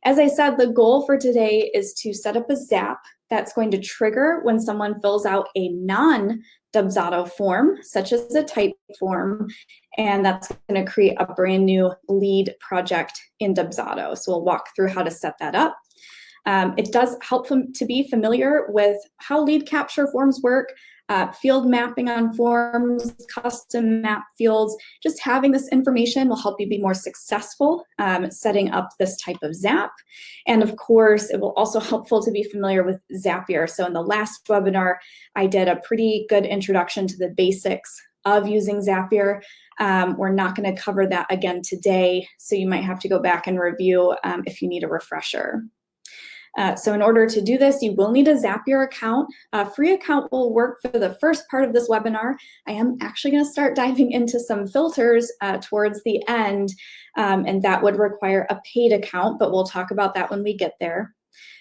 As I said, the goal for today is to set up a Zap that's going to trigger when someone fills out a non-Dubsado form, such as a Typeform, and that's going to create a brand new lead project in Dubsado. So we'll walk through how to set that up. It does help them to be familiar with how lead capture forms work, field mapping on forms, custom map fields. Just having this information will help you be more successful setting up this type of Zap. And of course, it will also helpful to be familiar with Zapier. So in the last webinar, I did a pretty good introduction to the basics of using Zapier. We're not going to cover that again today, so you might have to go back and review if you need a refresher. So in order to do this, you will need a Zapier account. A free account will work for the first part of this webinar. I am actually going to start diving into some filters towards the end, and that would require a paid account, but we'll talk about that when we get there.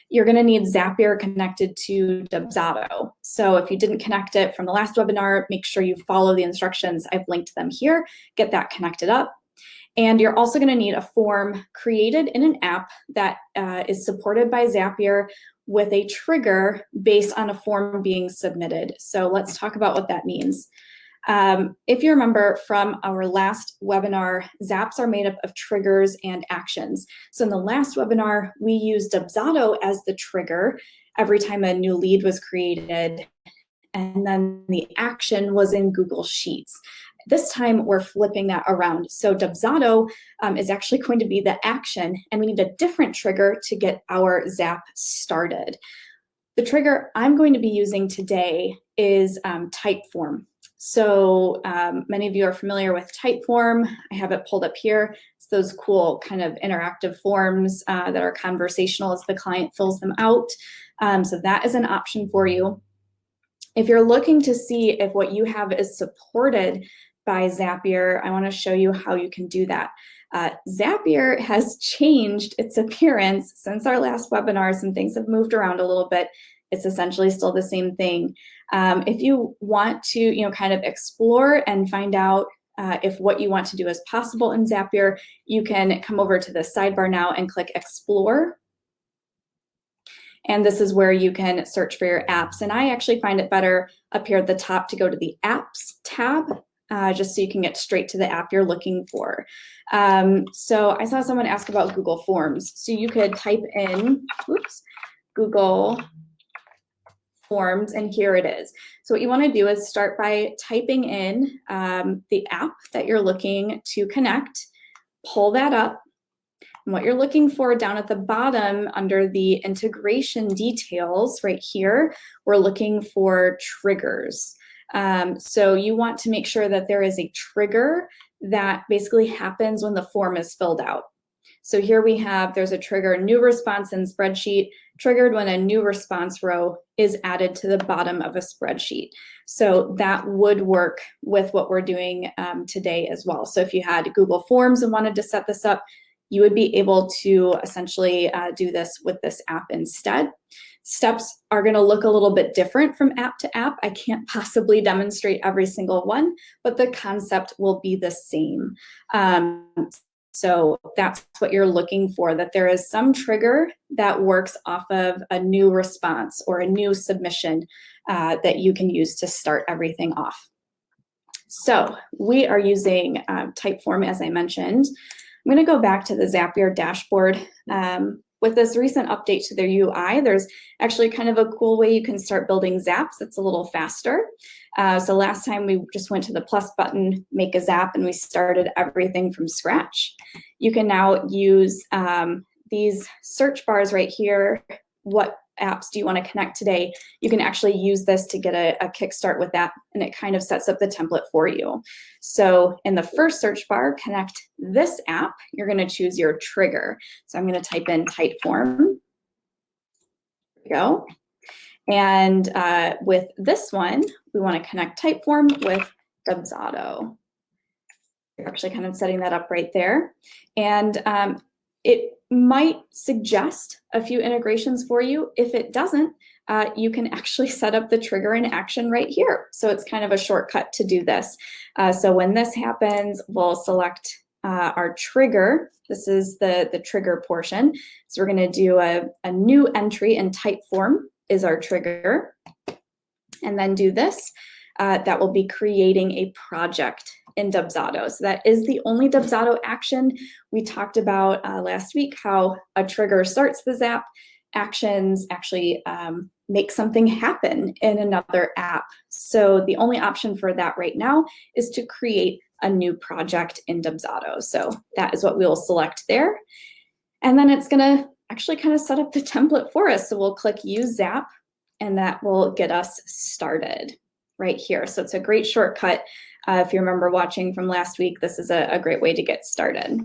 You're going to need Zapier connected to Dubsado. So if you didn't connect it from the last webinar, make sure you follow the instructions. I've linked them here. Get that connected up. And you're also going to need a form created in an app that is supported by Zapier with a trigger based on a form being submitted. So let's talk about what that means. If you remember from our last webinar, Zaps are made up of triggers and actions. So in the last webinar, we used Dubsado as the trigger every time a new lead was created, and then the action was in Google Sheets. This time we're flipping that around. So Dubsado is actually going to be the action, and we need a different trigger to get our Zap started. The trigger I'm going to be using today is Typeform. So many of you are familiar with Typeform. I have it pulled up here. It's those cool kind of interactive forms that are conversational as the client fills them out. So that is an option for you. If you're looking to see if what you have is supported by Zapier, I want to show you how you can do that. Zapier has changed its appearance since our last webinar. Some things have moved around a little bit. It's essentially still the same thing. If you want to, kind of explore and find out if what you want to do is possible in Zapier, you can come over to the sidebar now and click Explore. And this is where you can search for your apps. And I actually find it better up here at the top to go to the Apps tab, just so you can get straight to the app you're looking for. So I saw someone ask about Google Forms. So you could type in, Google Forms, and here it is. So what you want to do is start by typing in the app that you're looking to connect, pull that up. And what you're looking for down at the bottom under the integration details right here, we're looking for triggers. So you want to make sure that there is a trigger that basically happens when the form is filled out. So here we have, there's a trigger, new response in spreadsheet, triggered when a new response row is added to the bottom of a spreadsheet. So that would work with what we're doing today as well. So if you had Google Forms and wanted to set this up, you would be able to essentially do this with this app instead. Steps are going to look a little bit different from app to app. I can't possibly demonstrate every single one, but the concept will be the same. So that's what you're looking for, that there is some trigger that works off of a new response or a new submission that you can use to start everything off. So we are using Typeform, as I mentioned. I'm going to go back to the Zapier dashboard. With this recent update to their UI, there's actually kind of a cool way you can start building Zaps that's a little faster. So last time we just went to the plus button, make a Zap, and we started everything from scratch. You can now use these search bars right here. What apps do you want to connect today? You can actually use this to get a kickstart with that, and it kind of sets up the template for you. So in the first search bar, connect this app, you're going to choose your trigger. So I'm going to type in Typeform. There we go. And with this one, we want to connect Typeform with Dubsado. You're actually kind of setting that up right there. And it might suggest a few integrations for you. If it doesn't, you can actually set up the trigger in action right here. So it's kind of a shortcut to do this. So when this happens, we'll select our trigger. This is the trigger portion. So we're going to do a new entry in Typeform is our trigger. And then do this. That will be creating a project in Dubsado. So that is the only Dubsado action. We talked about last week how a trigger starts the Zap. Actions actually make something happen in another app. So the only option for that right now is to create a new project in Dubsado. So that is what we'll select there. And then it's going to actually kind of set up the template for us. So we'll click Use Zap, and that will get us started right here. So it's a great shortcut. If you remember watching from last week, this is a great way to get started.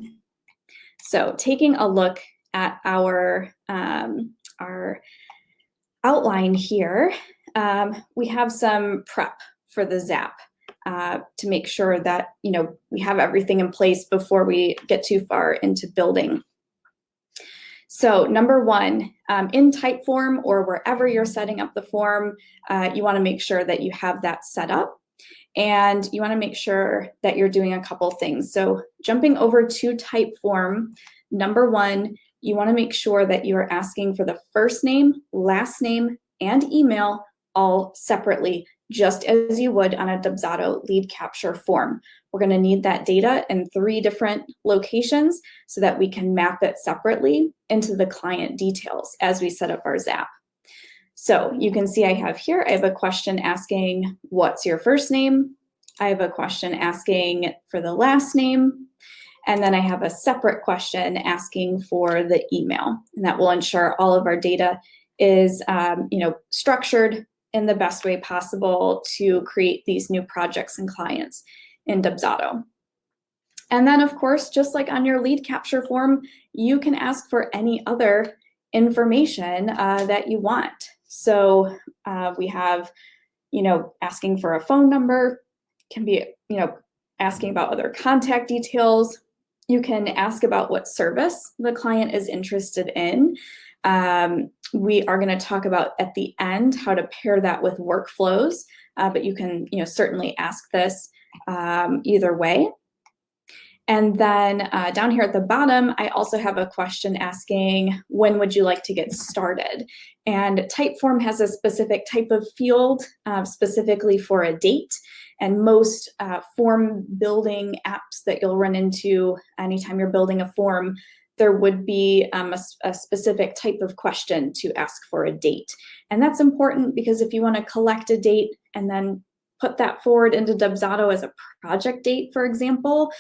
So taking a look at our outline here, we have some prep for the Zap to make sure that we have everything in place before we get too far into building. So number one, in Typeform or wherever you're setting up the form, you want to make sure that you have that set up, and you want to make sure that you're doing a couple things. So jumping over to Typeform, number one, you want to make sure that you are asking for the first name, last name, and email all separately, just as you would on a Dubsado lead capture form. We're going to need that data in 3 different locations so that we can map it separately into the client details as we set up our Zap. So you can see I have a question asking, what's your first name? I have a question asking for the last name. And then I have a separate question asking for the email. And that will ensure all of our data is structured in the best way possible to create these new projects and clients in Dubsado. And then, of course, just like on your lead capture form, you can ask for any other information that you want. So we have, asking for a phone number, can be, asking about other contact details. You can ask about what service the client is interested in. We are going to talk about at the end how to pair that with workflows, but you can certainly ask this either way. And then down here at the bottom, I also have a question asking, when would you like to get started? And Typeform has a specific type of field specifically for a date. And most form building apps that you'll run into anytime you're building a form, there would be a specific type of question to ask for a date. And that's important because if you want to collect a date and then put that forward into Dubsado as a project date, for example,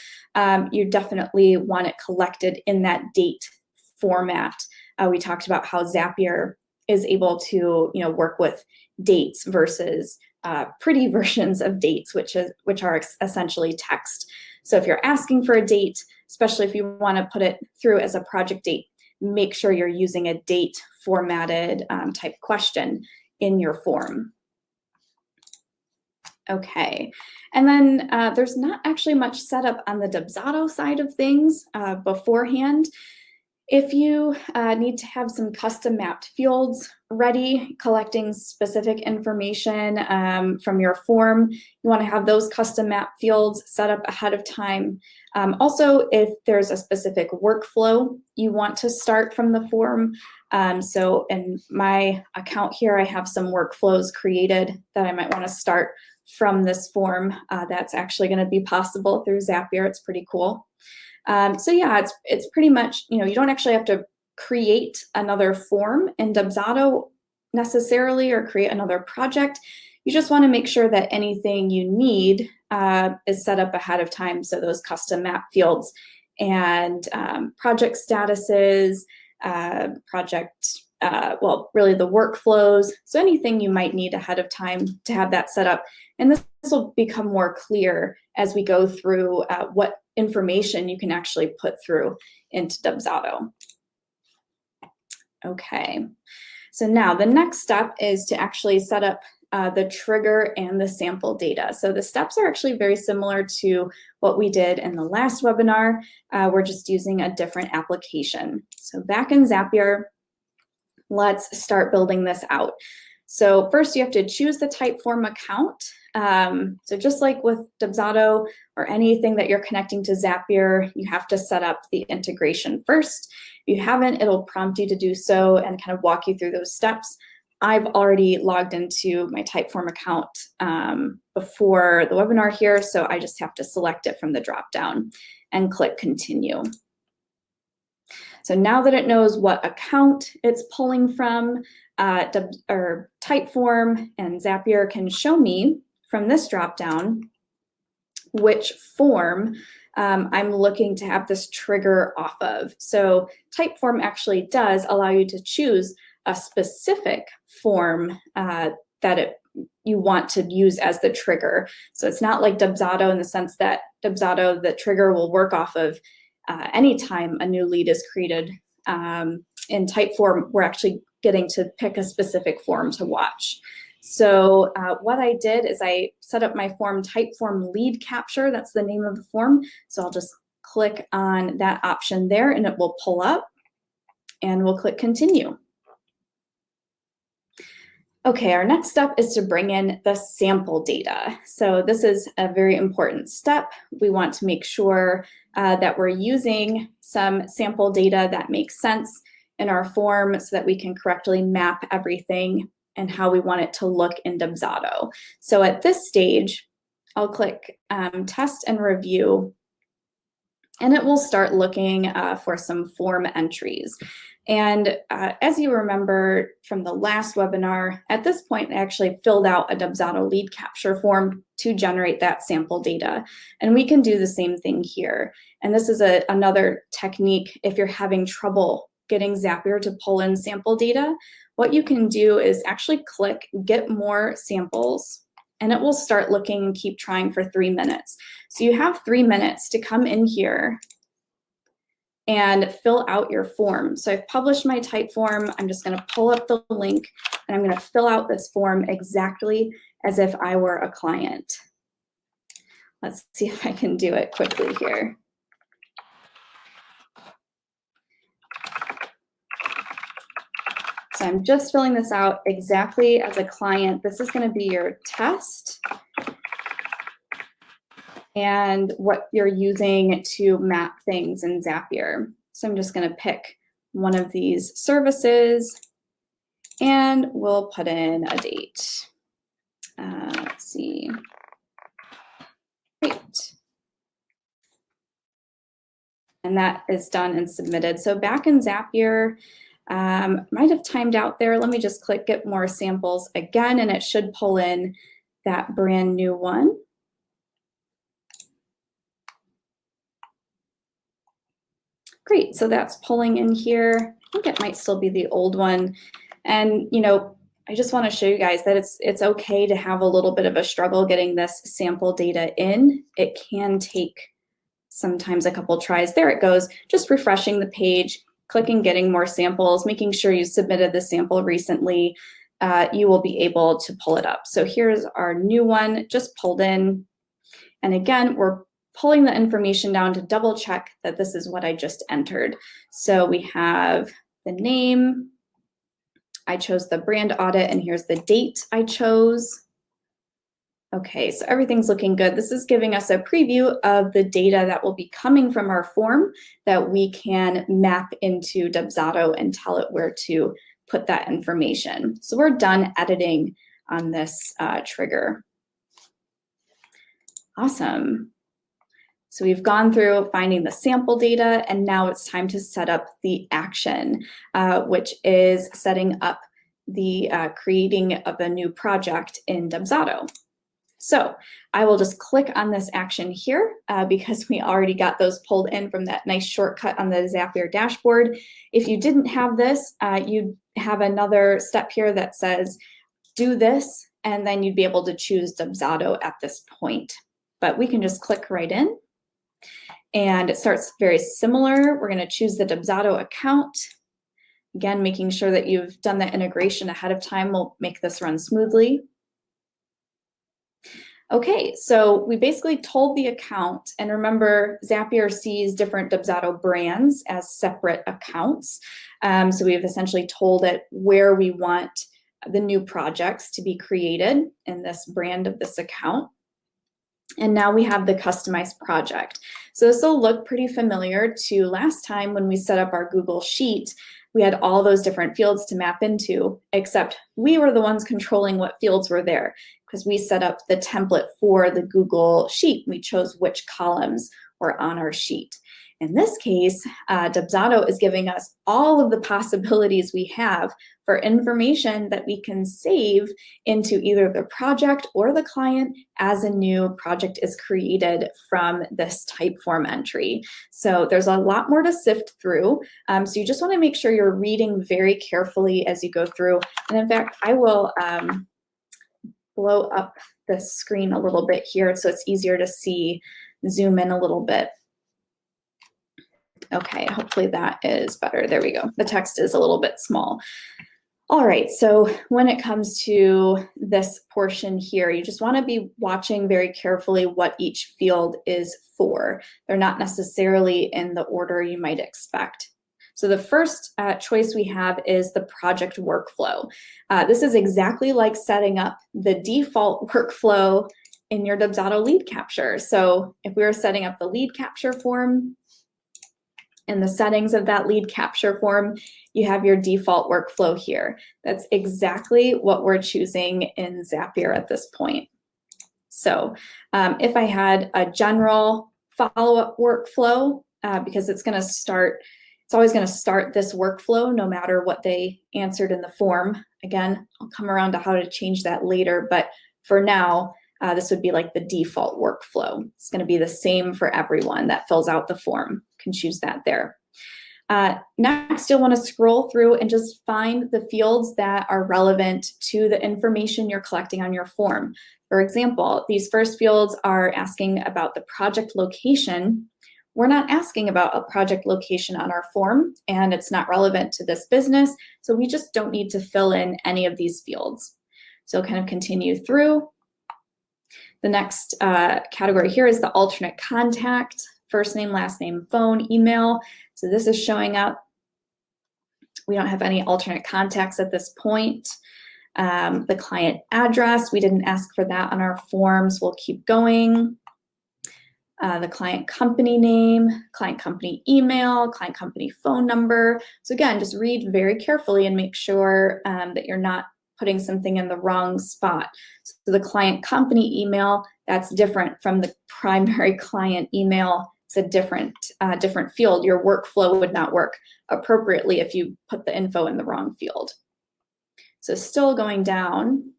you definitely want it collected in that date format. We talked about how Zapier is able to work with dates versus pretty versions of dates, which are essentially text. So if you're asking for a date, especially if you want to put it through as a project date, make sure you're using a date formatted type question in your form. Okay, and then there's not actually much setup on the Dubsado side of things beforehand. If you need to have some custom mapped fields ready, collecting specific information from your form, you want to have those custom map fields set up ahead of time. Also, if there's a specific workflow you want to start from the form, so in my account here, I have some workflows created that I might want to start from this form. That's actually going to be possible through Zapier. It's pretty cool. So yeah, it's pretty much, you don't actually have to create another form in Dubsado necessarily or create another project. You just want to make sure that anything you need is set up ahead of time. So those custom map fields and project statuses, really the workflows. So anything you might need ahead of time to have that set up. And this will become more clear as we go through what information you can actually put through into Dubsado. Okay, so now the next step is to actually set up the trigger and the sample data. So the steps are actually very similar to what we did in the last webinar. We're just using a different application. So back in Zapier, let's start building this out. So first you have to choose the Typeform account. So just like with Dubsado or anything that you're connecting to Zapier, you have to set up the integration first. If you haven't, it'll prompt you to do so and kind of walk you through those steps. I've already logged into my Typeform account before the webinar here, so I just have to select it from the dropdown and click continue. So now that it knows what account it's pulling from, Typeform and Zapier can show me from this dropdown which form I'm looking to have this trigger off of. So Typeform actually does allow you to choose a specific form that you want to use as the trigger. So it's not like Dubsado in the sense that Dubsado, the trigger will work off of anytime a new lead is created. In Typeform, we're actually getting to pick a specific form to watch. So what I did is I set up my form Typeform lead capture. That's the name of the form. So I'll just click on that option there and it will pull up and we'll click continue. Okay, our next step is to bring in the sample data. So this is a very important step. We want to make sure that we're using some sample data that makes sense in our form so that we can correctly map everything and how we want it to look in Dubsado. So at this stage, I'll click test and review, and it will start looking for some form entries. And as you remember from the last webinar, at this point, I actually filled out a Dubsado lead capture form to generate that sample data. And we can do the same thing here. And this is another technique if you're having trouble getting Zapier to pull in sample data. What you can do is actually click Get More Samples, and it will start looking and keep trying for 3 minutes. So you have 3 minutes to come in here and fill out your form. So I've published my Typeform. I'm just going to pull up the link and I'm going to fill out this form exactly as if I were a client. Let's see if I can do it quickly here. So I'm just filling this out exactly as a client. This is going to be your test and what you're using to map things in Zapier. So I'm just going to pick one of these services and we'll put in a date. Let's see. Great. And that is done and submitted. So back in Zapier, might have timed out there. Let me just click Get More Samples again, and it should pull in that brand new one. Great, so that's pulling in here. I think it might still be the old one. And I just want to show you guys that it's okay to have a little bit of a struggle getting this sample data in. It can take sometimes a couple tries. There it goes, just refreshing the page, clicking Getting More Samples, making sure you submitted the sample recently, you will be able to pull it up. So here's our new one, just pulled in. And again, we're pulling the information down to double check that this is what I just entered. So we have the name, I chose the brand audit, and here's the date I chose. Okay, so everything's looking good. This is giving us a preview of the data that will be coming from our form that we can map into Dubsado and tell it where to put that information. So we're done editing on this trigger. Awesome. So we've gone through finding the sample data, and now it's time to set up the action, which is setting up the creating of a new project in Dubsado. So I will just click on this action here because we already got those pulled in from that nice shortcut on the Zapier dashboard. If you didn't have this, you'd have another step here that says, do this, and then you'd be able to choose Dubsado at this point. But we can just click right in. And it starts very similar. We're going to choose the Dubsado account. Again, making sure that you've done the integration ahead of time will make this run smoothly. Okay, so we basically told the account, and remember, Zapier sees different Dubsado brands as separate accounts. So we've essentially told it where we want the new projects to be created in this brand of this account. And now we have the customized project. So this will look pretty familiar to last time when we set up our Google Sheet. We had all those different fields to map into, except we were the ones controlling what fields were there because we set up the template for the Google Sheet. We chose which columns were on our sheet. In this case, Dubsado is giving us all of the possibilities we have for information that we can save into either the project or the client as a new project is created from this Typeform entry. So there's a lot more to sift through. So you just want to make sure you're reading very carefully as you go through. And in fact, I will blow up the screen a little bit here so it's easier to see, zoom in a little bit. Okay, hopefully that is better. There we go. The text is a little bit small. All right, so when it comes to this portion here, you just want to be watching very carefully what each field is for. They're not necessarily in the order you might expect. So the first choice we have is the project workflow. This is exactly like setting up the default workflow in your Dubsado lead capture. So if we were setting up the lead capture form, in the settings of that lead capture form, you have your default workflow here. That's exactly what we're choosing in Zapier at this point. So if I had a general follow-up workflow, because it's always going to start this workflow no matter what they answered in the form. Again, I'll come around to how to change that later, but for now, this would be like the default workflow. It's going to be the same for everyone that fills out the form. You can choose that there. Next, you'll want to scroll through and just find the fields that are relevant to the information you're collecting on your form. For example, these first fields are asking about the project location. We're not asking about a project location on our form, and it's not relevant to this business, so we just don't need to fill in any of these fields. So kind of continue through. The next category here is the alternate contact, first name, last name, phone, email. So this is showing up. We don't have any alternate contacts at this point. The client address, we didn't ask for that on our forms. We'll keep going. The client company name, client company email, client company phone number. So again, just read very carefully and make sure that you're not putting something in the wrong spot. So the client company email, that's different from the primary client email. It's a different field. Your workflow would not work appropriately if you put the info in the wrong field. So still going down.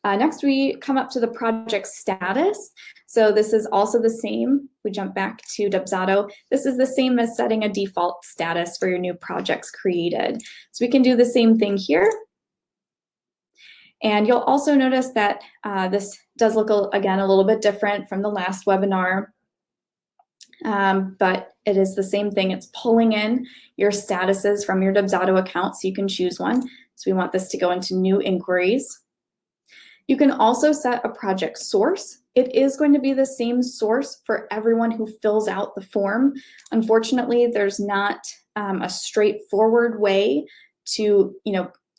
Next, we come up to the project status. So this is also the same. We jump back to Dubsado. This is the same as setting a default status for your new projects created. So we can do the same thing here. And you'll also notice that this does look, again, a little bit different from the last webinar, but it is the same thing. It's pulling in your statuses from your Dubsado account, so you can choose one. So we want this to go into new inquiries. You can also set a project source. It is going to be the same source for everyone who fills out the form. Unfortunately, there's not a straightforward way to,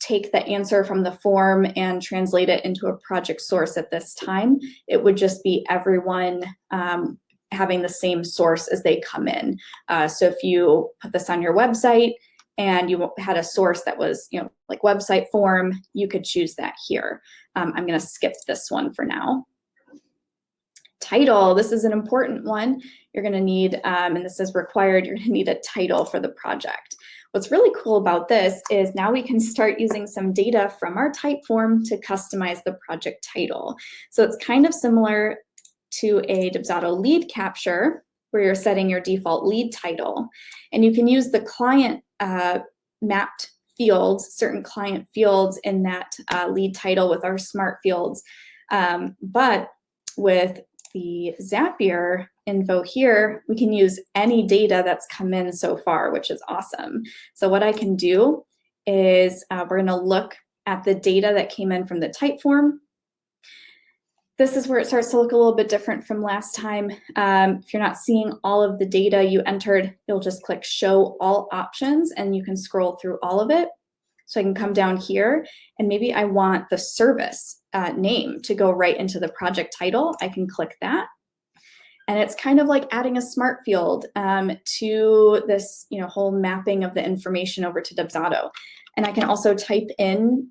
take the answer from the form and translate it into a project source at this time. It would just be everyone having the same source as they come in. So if you put this on your website and you had a source that was, like website form, you could choose that here. I'm going to skip this one for now. Title, this is an important one. You're going to need, and this is required, you're going to need a title for the project. What's really cool about this is now we can start using some data from our Typeform to customize the project title. So it's kind of similar to a Dubsado lead capture where you're setting your default lead title. And you can use the client mapped fields, certain client fields in that lead title with our smart fields. But with the Zapier info here, we can use any data that's come in so far, which is awesome. So what I can do is we're going to look at the data that came in from the Typeform. This is where it starts to look a little bit different from last time. If you're not seeing all of the data you entered, you'll just click show all options and you can scroll through all of it. So I can come down here and maybe I want the service name to go right into the project title. I can click that. And it's kind of like adding a smart field to this whole mapping of the information over to Dubsado. And I can also type in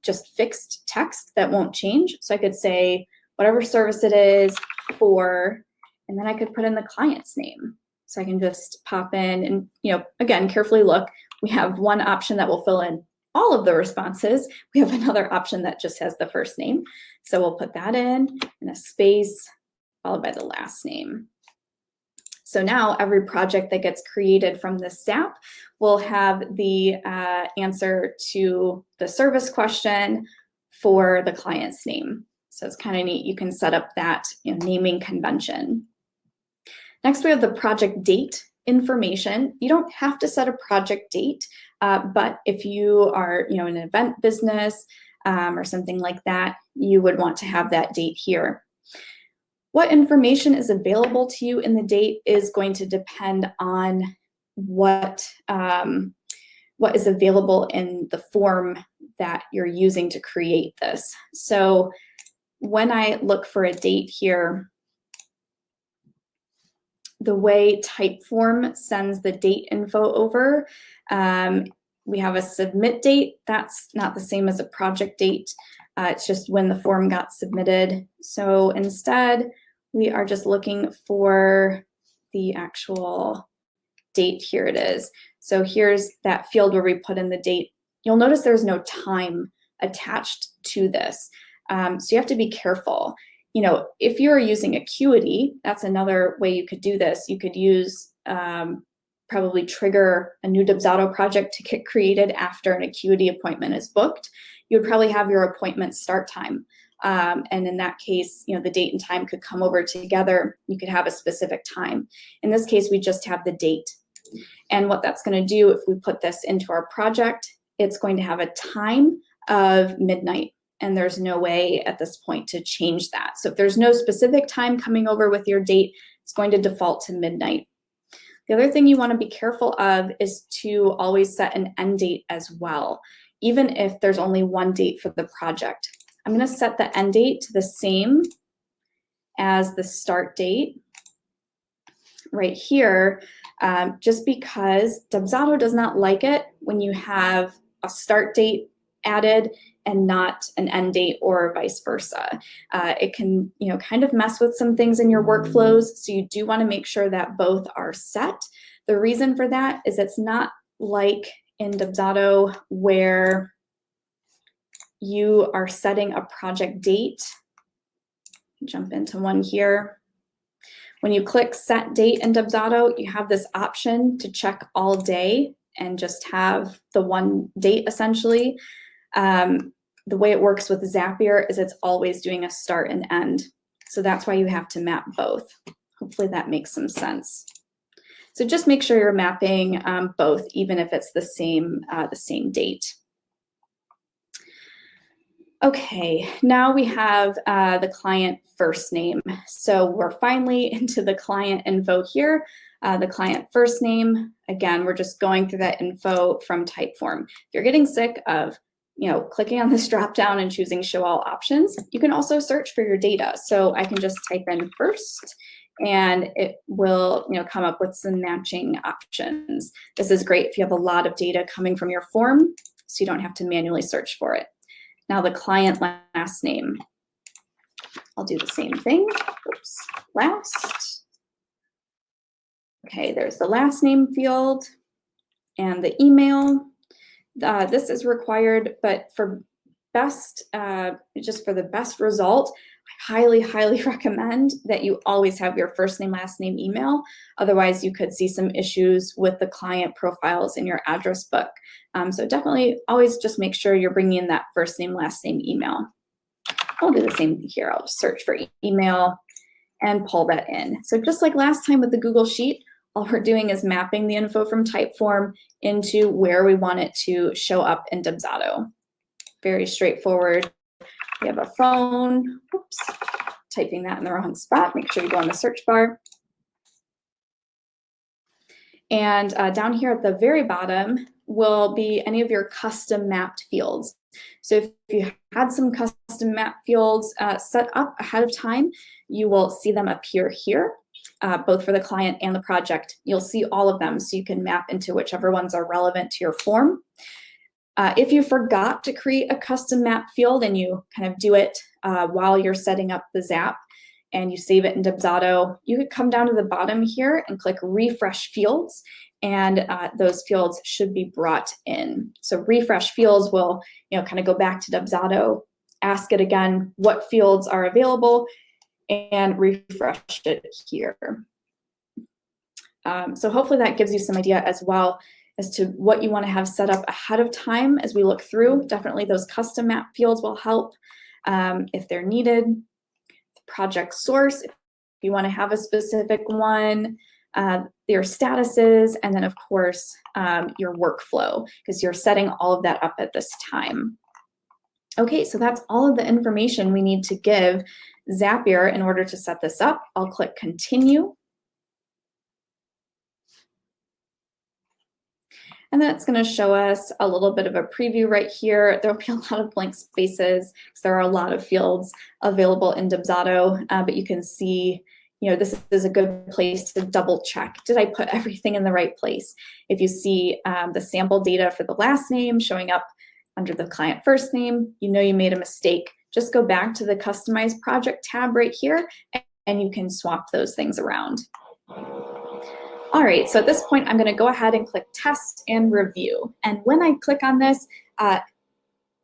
just fixed text that won't change. So I could say whatever service it is for, and then I could put in the client's name. So I can just pop in and, again, carefully look. We have one option that will fill in all of the responses. We have another option that just has the first name. So we'll put that in a space followed by the last name. So now every project that gets created from this Zap will have the answer to the service question for the client's name. So it's kind of neat. You can set up that naming convention. Next, we have the project date information. You don't have to set a project date, but if you are an event business or something like that, you would want to have that date here. What information is available to you in the date is going to depend on what is available in the form that you're using to create this. So when I look for a date here, the way Typeform sends the date info over, we have a submit date. That's not the same as a project date. It's just when the form got submitted. So instead, we are just looking for the actual date. Here it is. So here's that field where we put in the date. You'll notice there's no time attached to this. So you have to be careful. If you're using Acuity, that's another way you could do this. You could use probably trigger a new Dubsado project to get created after an Acuity appointment is booked. You would probably have your appointment start time. And in that case, the date and time could come over together. You could have a specific time. In this case, we just have the date. And what that's going to do, if we put this into our project, it's going to have a time of midnight. And there's no way at this point to change that. So if there's no specific time coming over with your date, it's going to default to midnight. The other thing you want to be careful of is to always set an end date as well, even if there's only one date for the project. I'm going to set the end date to the same as the start date right here, just because Dubsado does not like it when you have a start date added and not an end date or vice versa. It can, kind of mess with some things in your workflows. So you do want to make sure that both are set. The reason for that is it's not like in Dubsado where you are setting a project date. Jump into one here. When you click set date in Dubsado, you have this option to check all day and just have the one date essentially. The way it works with Zapier is it's always doing a start and end. So that's why you have to map both. Hopefully that makes some sense. So just make sure you're mapping both, even if it's the same date. Okay, now we have the client first name. So we're finally into the client info here. The client first name, again, we're just going through that info from Typeform. If you're getting sick of clicking on this drop down and choosing show all options, you can also search for your data. So I can just type in first and it will come up with some matching options. This is great if you have a lot of data coming from your form, so you don't have to manually search for it. Now the client last name. I'll do the same thing. Oops, last. Okay, there's the last name field and the email. This is required, but for best, just for the best result, I highly, highly recommend that you always have your first name, last name, email. Otherwise, you could see some issues with the client profiles in your address book. So definitely always just make sure you're bringing in that first name, last name, email. I'll do the same thing here. I'll search for email and pull that in. So just like last time with the Google Sheet, all we're doing is mapping the info from Typeform into where we want it to show up in Dubsado. Very straightforward. We have a phone. Oops, typing that in the wrong spot. Make sure you go on the search bar. And down here at the very bottom, will be any of your custom mapped fields. So if you had some custom map fields set up ahead of time, you will see them appear here, both for the client and the project. You'll see all of them, so you can map into whichever ones are relevant to your form. If you forgot to create a custom map field and you kind of do it while you're setting up the Zap and you save it in Dubsado, you could come down to the bottom here and click Refresh Fields, and those fields should be brought in. So Refresh Fields will, kind of go back to Dubsado, ask it again what fields are available, and refresh it here. So hopefully that gives you some idea as well as to what you want to have set up ahead of time as we look through. Definitely those custom map fields will help if they're needed. The project source, if you want to have a specific one, your statuses, and then of course your workflow, because you're setting all of that up at this time. Okay, so that's all of the information we need to give Zapier in order to set this up. I'll click Continue. And then it's going to show us a little bit of a preview right here. There'll be a lot of blank spaces because there are a lot of fields available in Dubsado, but you can see, this is a good place to double check. Did I put everything in the right place? If you see the sample data for the last name showing up under the client first name, you made a mistake. Just go back to the Customize Project tab right here, and you can swap those things around. All right, so at this point, I'm gonna go ahead and click Test and Review. And when I click on this,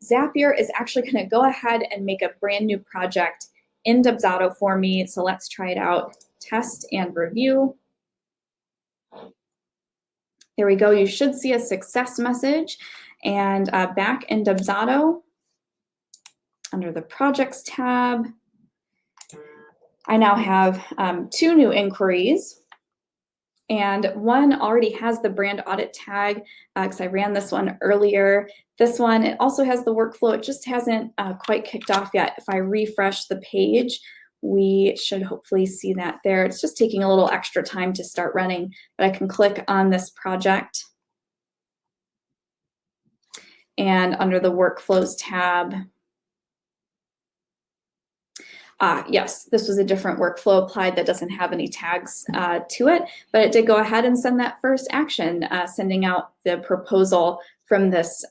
Zapier is actually gonna go ahead and make a brand new project in Dubsado for me. So let's try it out. Test and Review. There we go. You should see a success message. And back in Dubsado, under the Projects tab, I now have 2 new inquiries. And one already has the brand audit tag because I ran this one earlier. This one, it also has the workflow. It just hasn't quite kicked off yet. If I refresh the page, we should hopefully see that there. It's just taking a little extra time to start running, but I can click on this project. And under the Workflows tab, yes, this was a different workflow applied that doesn't have any tags to it, but it did go ahead and send that first action, sending out the proposal from this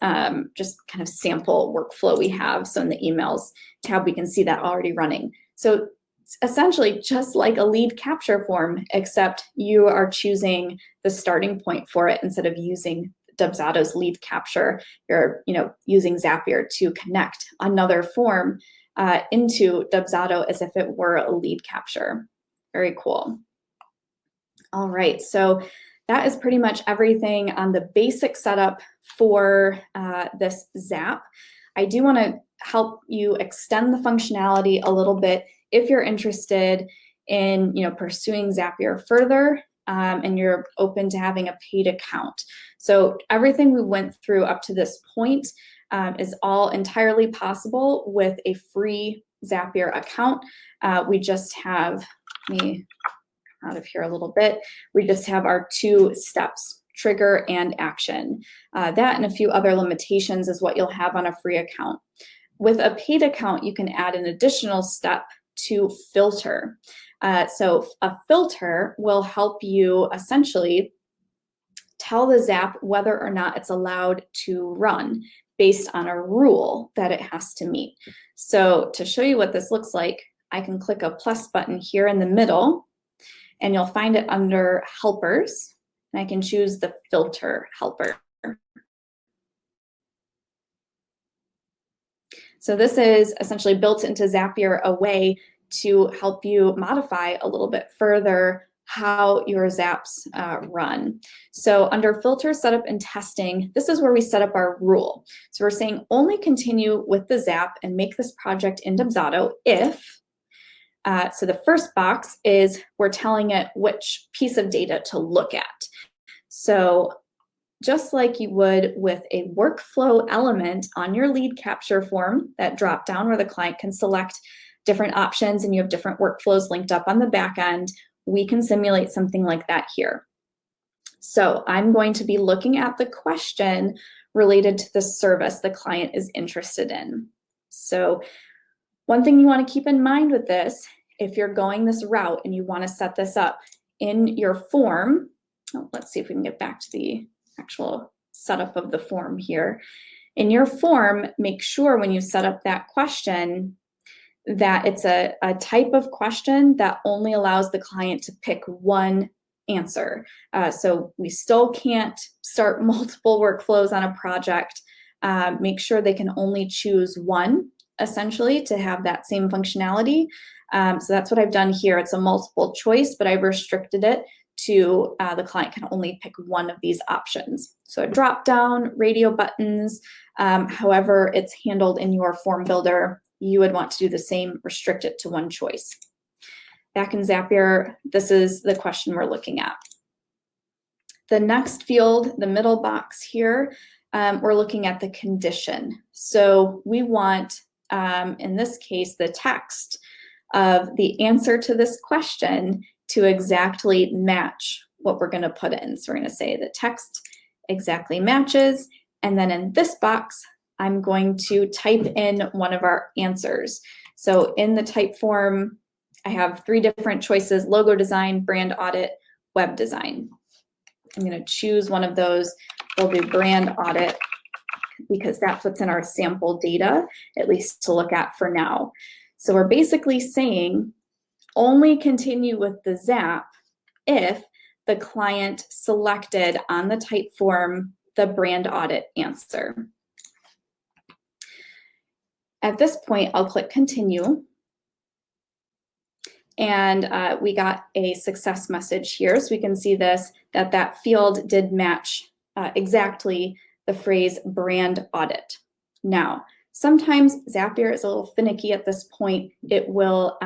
just kind of sample workflow we have. So in the emails tab, we can see that already running. So it's essentially just like a lead capture form, except you are choosing the starting point for it instead of using Dubsado's lead capture. You're using Zapier to connect another form into Dubsado as if it were a lead capture. Very cool. All right, so that is pretty much everything on the basic setup for this Zap. I do want to help you extend the functionality a little bit if you're interested in pursuing Zapier further and you're open to having a paid account. So everything we went through up to this point is all entirely possible with a free Zapier account. We just have, let me come out of here a little bit. We just have our 2 steps, trigger and action. That and a few other limitations is what you'll have on a free account. With a paid account, you can add an additional step to filter. So a filter will help you essentially tell the Zap whether or not it's allowed to run based on a rule that it has to meet. So to show you what this looks like, I can click a plus button here in the middle, and you'll find it under helpers, and I can choose the filter helper. So this is essentially built into Zapier, a way to help you modify a little bit further how your Zaps run. So under filter setup and testing, this is where we set up our rule. So we're saying only continue with the Zap and make this project in Dubsado if, so the first box is we're telling it which piece of data to look at. So just like you would with a workflow element on your lead capture form, that drop down where the client can select different options and you have different workflows linked up on the back end, we can simulate something like that here. So I'm going to be looking at the question related to the service the client is interested in. So one thing you want to keep in mind with this, if you're going this route and you want to set this up in your form, let's see if we can get back to the actual setup of the form here. In your form, make sure when you set up that question that it's a type of question that only allows the client to pick one answer. So we still can't start multiple workflows on a project. Make sure they can only choose one, essentially, to have that same functionality. So that's what I've done here. It's a multiple choice, but I've restricted it to the client can only pick one of these options. So a drop down, radio buttons, however it's handled in your form builder, you would want to do the same, restrict it to one choice. Back in Zapier, this is the question we're looking at. The next field, the middle box here, we're looking at the condition. So we want, in this case, the text of the answer to this question to exactly match what we're going to put in. So we're going to say the text exactly matches, and then in this box, I'm going to type in one of our answers. So in the Typeform, I have 3 different choices: logo design, brand audit, web design. I'm going to choose one of those. We'll do brand audit because that's what's in our sample data, at least to look at for now. So we're basically saying only continue with the Zap if the client selected on the Typeform the brand audit answer. At this point, I'll click continue. And we got a success message here. So we can see this, that field did match exactly the phrase brand audit. Now, sometimes Zapier is a little finicky at this point. It will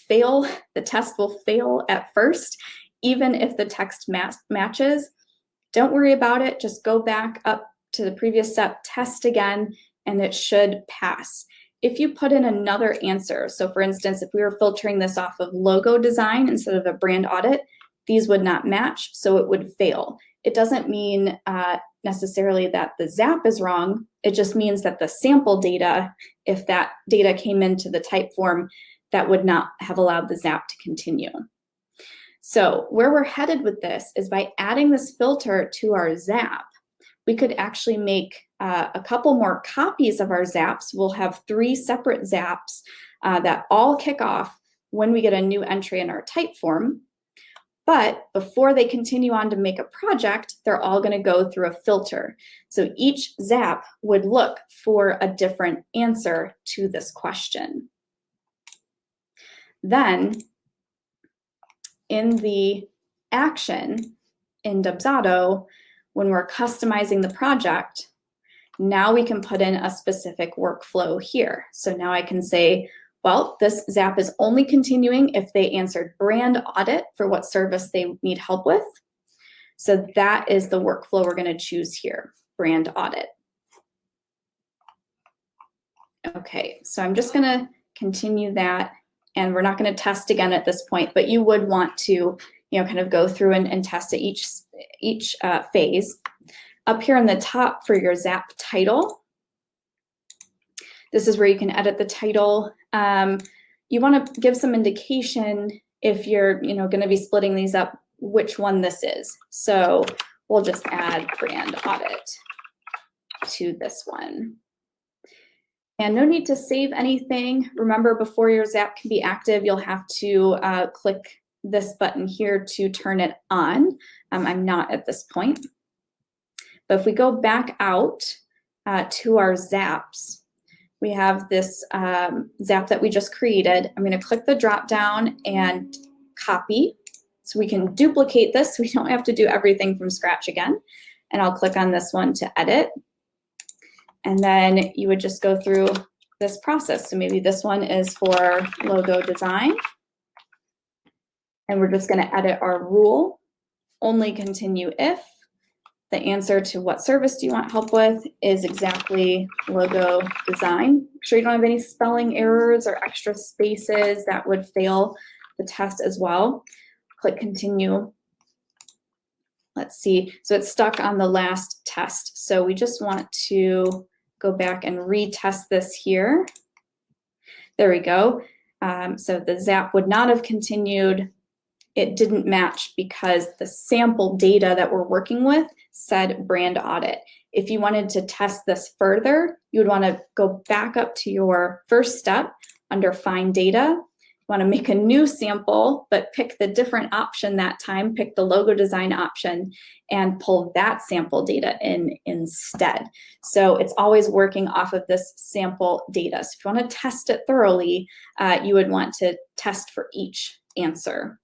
fail. The test will fail at first, even if the text matches. Don't worry about it. Just go back up to the previous step, test again, and it should pass. If you put in another answer, so for instance, if we were filtering this off of logo design instead of a brand audit, these would not match, so it would fail. It doesn't mean necessarily that the Zap is wrong. It just means that the sample data, if that data came into the Typeform, that would not have allowed the Zap to continue. So where we're headed with this is by adding this filter to our Zap, we could actually make a couple more copies of our Zaps. We'll have 3 separate Zaps that all kick off when we get a new entry in our Typeform. But before they continue on to make a project, they're all going to go through a filter. So each Zap would look for a different answer to this question. Then in the action in Dubsado, when we're customizing the project, now we can put in a specific workflow here. So now I can say, well, this Zap is only continuing if they answered brand audit for what service they need help with. So that is the workflow we're going to choose here, brand audit. Okay, so I'm just going to continue that, and we're not going to test again at this point, but you would want to, kind of go through and test at each phase. Up here on the top for your Zap title, this is where you can edit the title. You want to give some indication if you're, going to be splitting these up, which one this is. So we'll just add brand audit to this one. And no need to save anything. Remember, before your Zap can be active, you'll have to click this button here to turn it on. I'm not at this point. But if we go back out to our Zaps, we have this Zap that we just created. I'm going to click the drop down and copy so we can duplicate this so we don't have to do everything from scratch again. And I'll click on this one to edit. And then you would just go through this process. So maybe this one is for logo design. And we're just going to edit our rule. Only continue if the answer to what service do you want help with is exactly logo design. Make sure you don't have any spelling errors or extra spaces that would fail the test as well. Click continue. let's see, so it's stuck on the last test. So we just want to go back and retest this here. There we go. So the Zap would not have continued. It didn't match because the sample data that we're working with said brand audit. If you wanted to test this further, you would want to go back up to your first step under Find Data. You want to make a new sample, but pick the different option that time, pick the logo design option, and pull that sample data in instead. So it's always working off of this sample data. So if you want to test it thoroughly, you would want to test for each answer.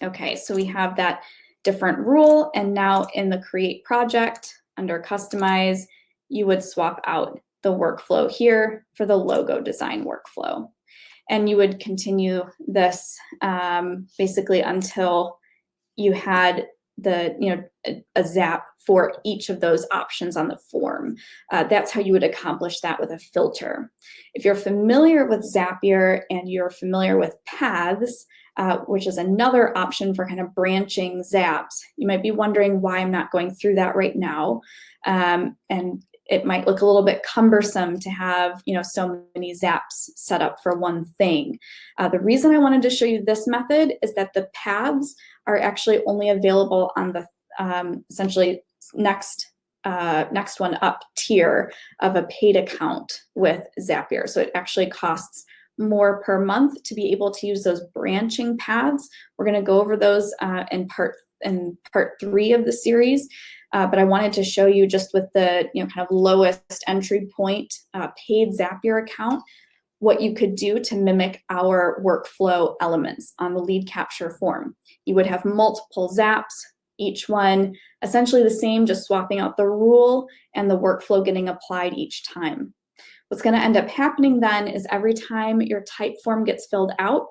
Okay, so we have that different rule, and now in the Create Project, under Customize, you would swap out the workflow here for the logo design workflow. And you would continue this basically until you had the a Zap for each of those options on the form. That's how you would accomplish that with a filter. If you're familiar with Zapier and you're familiar with paths, which is another option for kind of branching Zaps, you might be wondering why I'm not going through that right now. And it might look a little bit cumbersome to have so many Zaps set up for one thing. The reason I wanted to show you this method is that the paths are actually only available on the essentially next one up tier of a paid account with Zapier. So it actually costs more per month to be able to use those branching paths. We're going to go over those in part 3 of the series. But I wanted to show you just with the kind of lowest entry point paid Zapier account, what you could do to mimic our workflow elements on the lead capture form. You would have multiple Zaps, each one essentially the same, just swapping out the rule and the workflow getting applied each time. What's going to end up happening then is every time your Typeform gets filled out,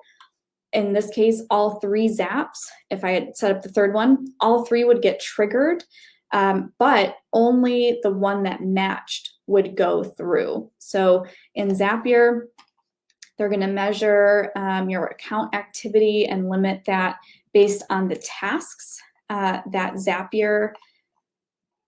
in this case, all 3 Zaps, if I had set up the third one, all 3 would get triggered. But only the one that matched would go through. So in Zapier, they're going to measure your account activity and limit that based on the tasks that Zapier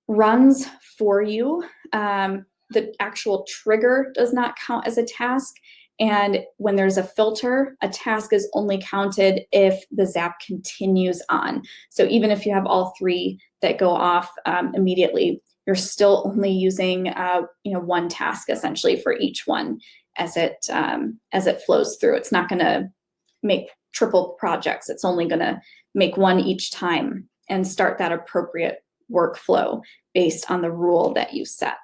runs for you. The actual trigger does not count as a task. And when there's a filter, a task is only counted if the Zap continues on. So even if you have all 3 that go off immediately, you're still only using one task essentially for each one as it flows through. It's not going to make triple projects. It's only going to make one each time and start that appropriate workflow based on the rule that you set.